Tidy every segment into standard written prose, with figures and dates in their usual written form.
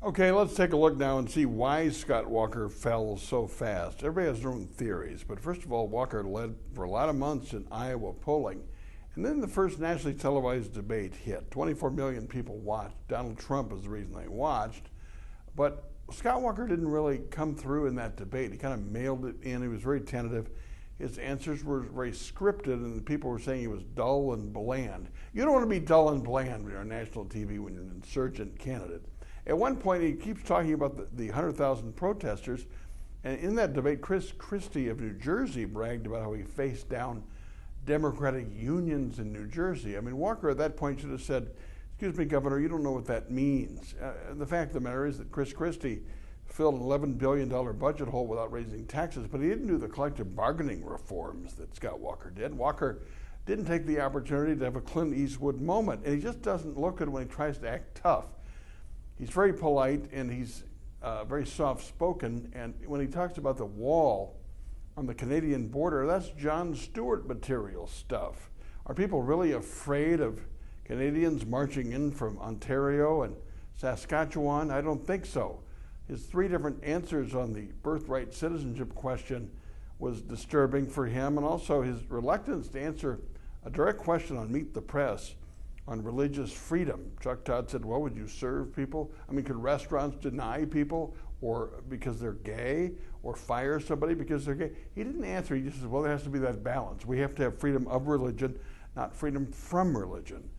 Okay, let's take a look now and see why Scott Walker fell so fast. Everybody has their own theories, but first of all, Walker led for a lot of months in Iowa polling. And then the first nationally televised debate hit. 24 million people watched. Donald Trump is the reason they watched. But Scott Walker didn't really come through in that debate. He kind of mailed it in. He was very tentative. His answers were very scripted, and people were saying he was dull and bland. You don't want to be dull and bland when you're on national TV when you're an insurgent candidate. At one point, he keeps talking about the 100,000 protesters, and in that debate, Chris Christie of New Jersey bragged about how he faced down Democratic unions in New Jersey. I mean, Walker at that point should have said, "Excuse me, Governor, you don't know what that means." The fact of the matter is that Chris Christie filled an $11 billion budget hole without raising taxes, but he didn't do the collective bargaining reforms that Scott Walker did. Walker didn't take the opportunity to have a Clint Eastwood moment, and he just doesn't look good when he tries to act tough. He's very polite and he's very soft-spoken, and when he talks about the wall on the Canadian border, that's Jon Stewart material stuff. Are people really afraid of Canadians marching in from Ontario and Saskatchewan? I don't think so. His three different answers on the birthright citizenship question was disturbing for him, and also his reluctance to answer a direct question on Meet the Press on religious freedom. Chuck Todd said, well, would you serve people? I mean, could restaurants deny people or because they're gay, or fire somebody because they're gay? He didn't answer. He just said, well, there has to be that balance. We have to have freedom of religion, not freedom from religion.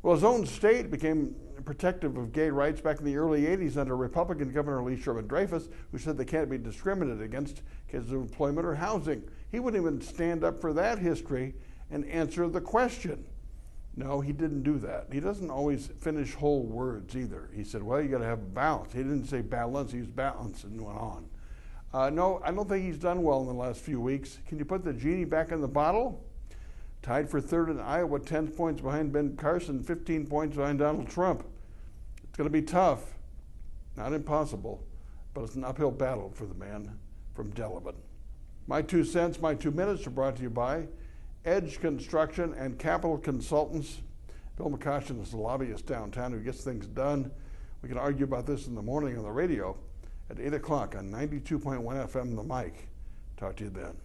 Well, his own state became protective of gay rights back in the early 80s under Republican Governor Lee Sherman Dreyfus, who said they can't be discriminated against because of employment or housing. He wouldn't even stand up for that history and answer the question. No, he didn't do that. He doesn't always finish whole words either. He said, well, you got to have balance. He didn't say balance, he used balance and went on. No, I don't think he's done well in the last few weeks. Can you put the genie back in the bottle? Tied for third in Iowa, 10 points behind Ben Carson, 15 points behind Donald Trump. It's going to be tough, not impossible, but it's an uphill battle for the man from Delavan. My 2 cents, my 2 minutes are brought to you by Edge Construction and Capital Consultants. Bill McCoshen is the lobbyist downtown who gets things done. We can argue about this in the morning on the radio at 8 o'clock on 92.1 FM The Mic. Talk to you then.